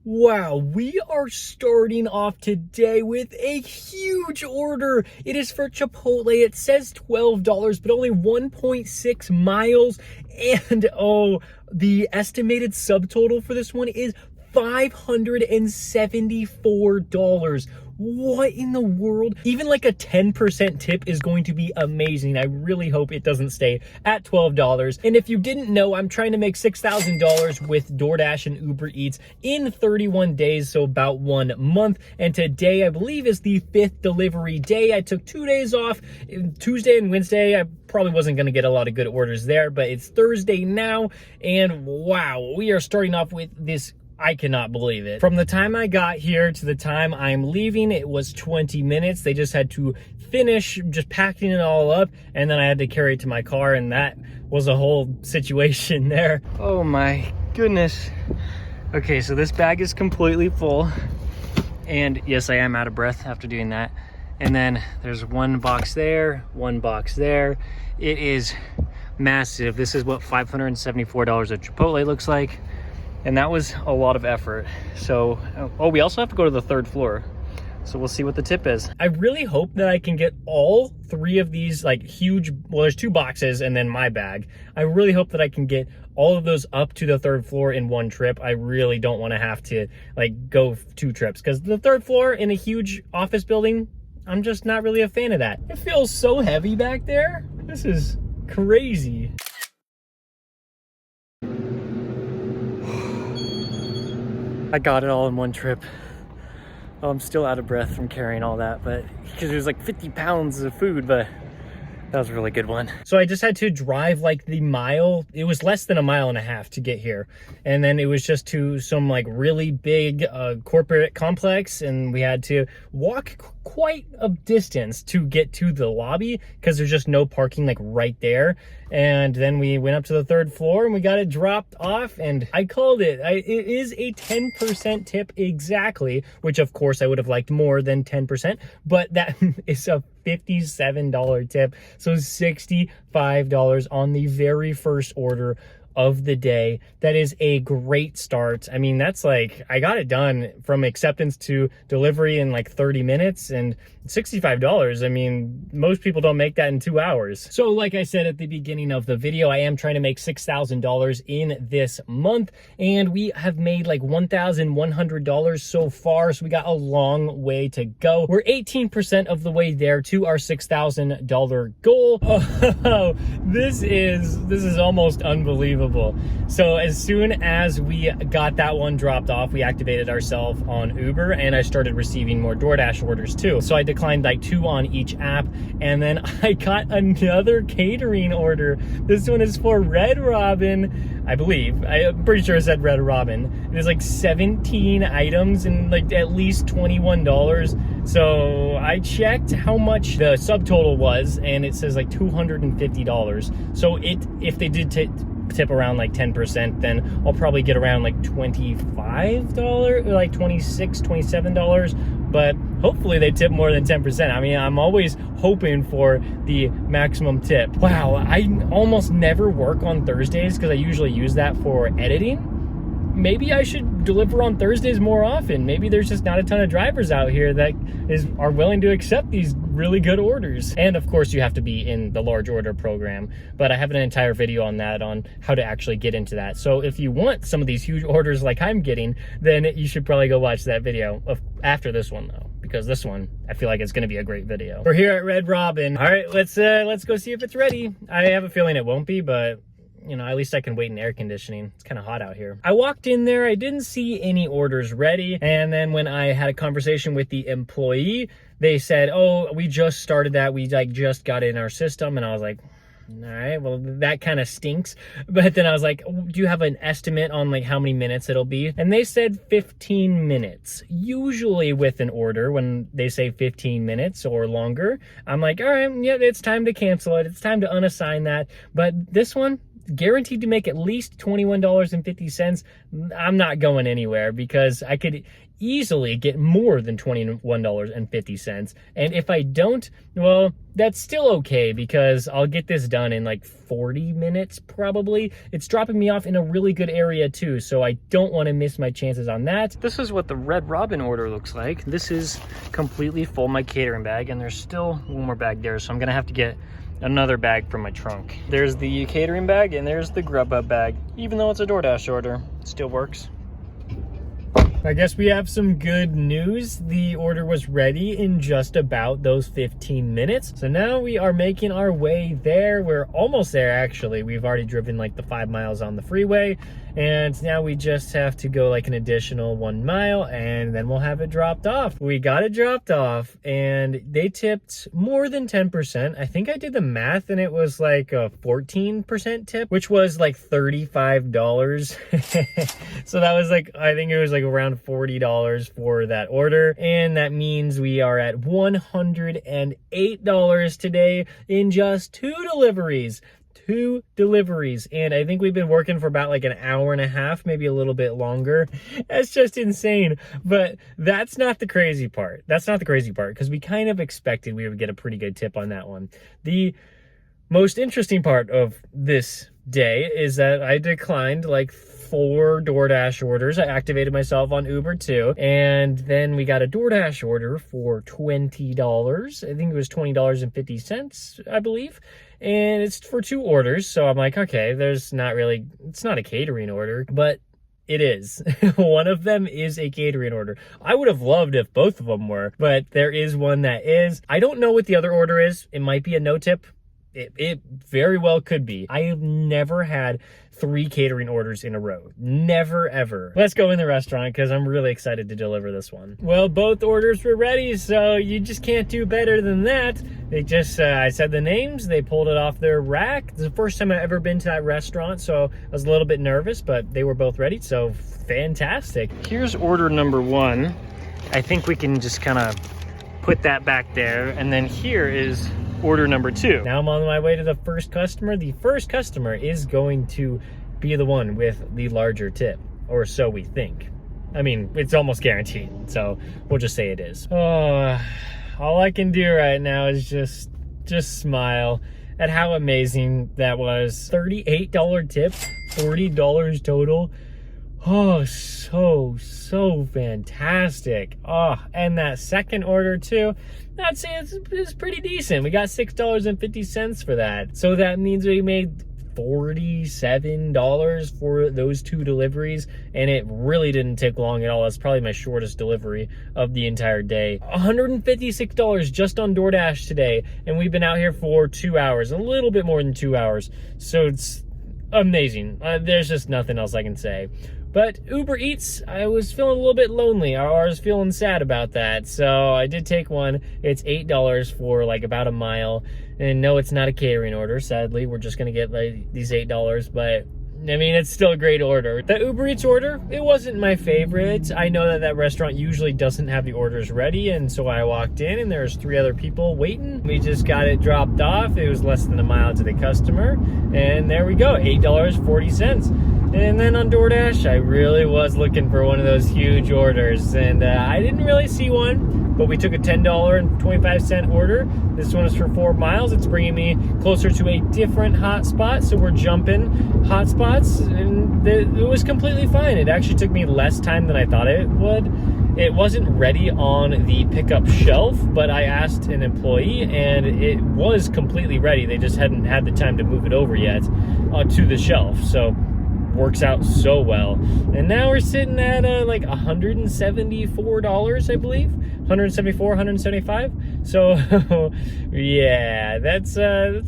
Wow, we are starting off today with a huge order. It is for Chipotle. It says $12, but only 1.6 miles. And oh, the estimated subtotal for this one is $574. What in the world? Even like a 10% tip is going to be amazing. I really hope it doesn't stay at $12. And if you didn't know, I'm trying to make $6,000 with DoorDash and Uber Eats in 31 days, so about 1 month. And today, I believe, is the 5th delivery day. I took 2 days off, Tuesday and Wednesday. I probably wasn't going to get a lot of good orders there, but it's Thursday now. And wow, we are starting off with this. I cannot believe it. From the time I got here to the time I'm leaving, it was 20 minutes. They just had to finish just packing it all up, and then I had to carry it to my car, and that was a whole situation there. Oh my goodness. Okay, so this bag is completely full, and yes, I am out of breath after doing that. And then there's one box there, one box there. It is massive. This is what $574 at Chipotle looks like. And that was a lot of effort. So, oh, we also have to go to the 3rd floor. So we'll see what the tip is. I really hope that I can get all 3 of these like huge, well, there's 2 boxes and then my bag. I really hope that I can get all of those up to the 3rd floor in one trip. I really don't want to have to like go 2 trips, because the 3rd floor in a huge office building, I'm just not really a fan of that. It feels so heavy back there. This is crazy. I got it all in one trip. Oh, I'm still out of breath from carrying all that, but because it was like 50 pounds of food, but that was a really good one. So I just had to drive like the mile. It was less than a mile and a half to get here. And then it was just to some like really big corporate complex. And we had to walk quite a distance to get to the lobby because there's just no parking like right there. And then we went up to the 3rd floor and we got it dropped off, and I called it. It is a 10% tip exactly, which of course I would have liked more than 10%, but that is a $57 tip. So $65 on the very first order of the day. That is a great start. I mean, that's like, I got it done from acceptance to delivery in like 30 minutes, and $65. I mean, most people don't make that in 2 hours. So like I said at the beginning of the video, I am trying to make $6,000 in this month, and we have made like $1,100 so far. So we got a long way to go. We're 18% of the way there to our $6,000 goal. Oh, this is almost unbelievable. So as soon as we got that one dropped off, we activated ourselves on Uber, and I started receiving more DoorDash orders too. So I declined like 2 on each app, and then I got another catering order. This one is for Red Robin, I believe. I'm pretty sure it said Red Robin. It is like 17 items and like at least $21. So I checked how much the subtotal was, and it says like $250. So if they did tip around like 10%, then I'll probably get around like $25, like $26, $27. But hopefully they tip more than 10%. I mean, I'm always hoping for the maximum tip. Wow, I almost never work on Thursdays because I usually use that for editing. Maybe I should deliver on Thursdays more often. Maybe there's just not a ton of drivers out here that are willing to accept these really good orders. And of course, you have to be in the large order program, but I have an entire video on that, on how to actually get into that. So if you want some of these huge orders like I'm getting, then you should probably go watch that video after this one though, because this one, I feel like it's gonna be a great video. We're here at Red Robin. All right, let's go see if it's ready. I have a feeling it won't be, but you know, at least I can wait in air conditioning. It's kind of hot out here. I walked in there, I didn't see any orders ready. And then when I had a conversation with the employee, they said, oh, we just started that. We like just got it in our system. And I was like, all right, well, that kind of stinks. But then I was like, do you have an estimate on like how many minutes it'll be? And they said 15 minutes. Usually with an order, when they say 15 minutes or longer, I'm like, all right, yeah, it's time to cancel it. It's time to unassign that. But this one, guaranteed to make at least $21.50. I'm not going anywhere because I could easily get more than $21.50. And if I don't, well, that's still okay because I'll get this done in like 40 minutes probably. It's dropping me off in a really good area too, so I don't want to miss my chances on that. This is what the Red Robin order looks like. This is completely full, my catering bag, and there's still one more bag there, so I'm gonna have to get another bag from my trunk. There's the catering bag and there's the Grubhub bag. Even though it's a DoorDash order, it still works. I guess we have some good news. The order was ready in just about those 15 minutes. So now we are making our way there. We're almost there, actually. We've already driven like the 5 miles on the freeway. And now we just have to go like an additional 1 mile and then we'll have it dropped off. We got it dropped off and they tipped more than 10%. I think I did the math and it was like a 14% tip, which was like $35. So that was like, I think it was like around $40 for that order. And that means we are at $108 today in just 2 deliveries. 2 deliveries, and I think we've been working for about like an hour and a half, maybe a little bit longer. That's just insane. But that's not the crazy part. That's not the crazy part because we kind of expected we would get a pretty good tip on that one. The most interesting part of this day is that I declined like 4 DoorDash orders. I activated myself on Uber too, and then we got a DoorDash order for $20. I think it was $20.50, I believe. And it's for 2 orders, so I'm like, okay, it's not a catering order, but it is. One of them is a catering order. I would have loved if both of them were, but there is one that is. I don't know what the other order is. It might be a no tip. It very well could be. I have never had 3 catering orders in a row. Never, ever. Let's go in the restaurant because I'm really excited to deliver this one. Well, both orders were ready, so you just can't do better than that. They just, I said the names, they pulled it off their rack. It's the first time I've ever been to that restaurant, so I was a little bit nervous, but they were both ready, so fantastic. Here's order number 1. I think we can just kind of put that back there, and then here is order number 2. Now I'm on my way to the first customer. The first customer is going to be the one with the larger tip, or so we think. I mean, it's almost guaranteed, so we'll just say it is. Oh, all I can do right now is just smile at how amazing that was. $38 tip, $40 total. Oh, so fantastic. Oh, and that second order too, I'd say it's pretty decent. We got $6.50 for that. So that means we made $47 for those 2 deliveries, and it really didn't take long at all. That's probably my shortest delivery of the entire day. $156 just on DoorDash today, and we've been out here for 2 hours, a little bit more than 2 hours. So it's amazing. There's just nothing else I can say. But Uber Eats, I was feeling a little bit lonely. I was feeling sad about that. So I did take one. It's $8 for like about a mile. And no, it's not a catering order, sadly. We're just going to get like these $8. But I mean, it's still a great order. The Uber Eats order, it wasn't my favorite. I know that restaurant usually doesn't have the orders ready. And so I walked in and there's 3 other people waiting. We just got it dropped off. It was less than a mile to the customer. And there we go, $8.40. And then on DoorDash, I really was looking for one of those huge orders, and I didn't really see one, but we took a $10.25 order. This one is for 4 miles. It's bringing me closer to a different hotspot, so we're jumping hotspots, and it was completely fine. It actually took me less time than I thought it would. It wasn't ready on the pickup shelf, but I asked an employee, and it was completely ready. They just hadn't had the time to move it over yet to the shelf, so works out so well. And now we're sitting at like $174, I believe. 174, 175. So yeah, that's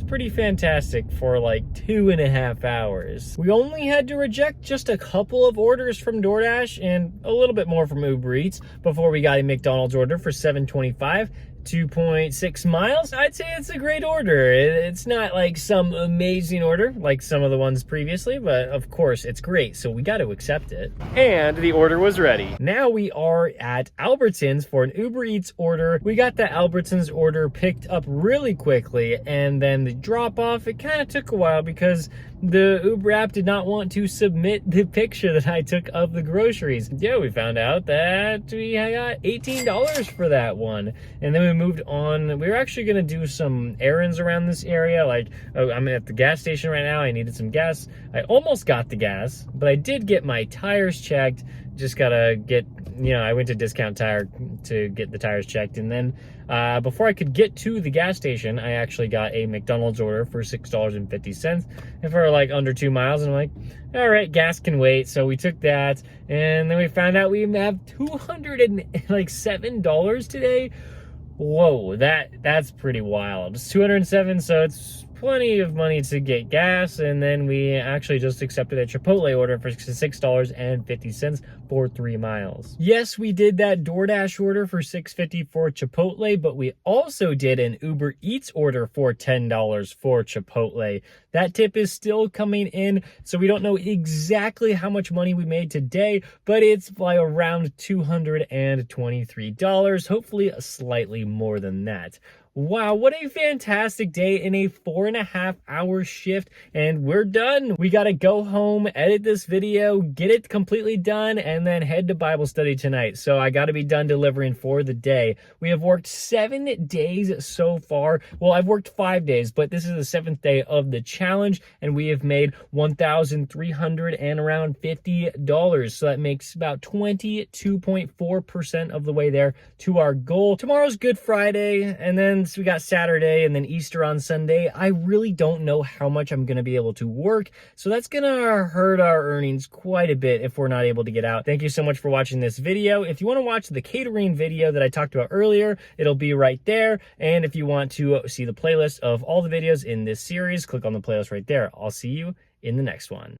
pretty fantastic for like 2.5 hours. We only had to reject just a couple of orders from DoorDash and a little bit more from Uber Eats before we got a McDonald's order for $7.25. 2.6 miles. I'd say it's a great order. It's not like some amazing order like some of the ones previously, but of course it's great, so we got to accept it. And the order was ready. Now we are at Albertsons for an Uber Eats order. We got the Albertsons order picked up really quickly, and then the drop off, it kind of took a while because the Uber app did not want to submit the picture that I took of the groceries. Yeah, we found out that we got $18 for that one. And then we moved on. We were actually gonna do some errands around this area. Like, I'm at the gas station right now. I needed some gas. I almost got the gas, but I did get my tires checked. Just gotta get, I went to Discount Tire to get the tires checked. And then before I could get to the gas station, I actually got a McDonald's order for $6.50. And for like under 2 miles, and I'm like, all right, gas can wait. So we took that, and then we found out we have $207 today. Whoa, that's pretty wild. It's 207, so it's plenty of money to get gas. And then we actually just accepted a Chipotle order for $6.50 for 3 miles. Yes, we did that DoorDash order for $6.50 for Chipotle, but we also did an Uber Eats order for $10 for Chipotle. That tip is still coming in, so we don't know exactly how much money we made today, but it's like around $223, hopefully slightly more than that. Wow, what a fantastic day in a 4.5-hour shift, and we're done. We gotta go home, edit this video, get it completely done, and then head to Bible study tonight. So I gotta be done delivering for the day. We have worked 7 days so far. Well, I've worked 5 days, but this is the 7th day of the challenge, and we have made $1,350. So that makes about 22.4% of the way there to our goal. Tomorrow's Good Friday, and then we got Saturday and then Easter on Sunday. I really don't know how much I'm going to be able to work, so that's going to hurt our earnings quite a bit if we're not able to get out. Thank you so much for watching this video. If you want to watch the catering video that I talked about earlier, it'll be right there. And if you want to see the playlist of all the videos in this series, click on the playlist right there. I'll see you in the next one.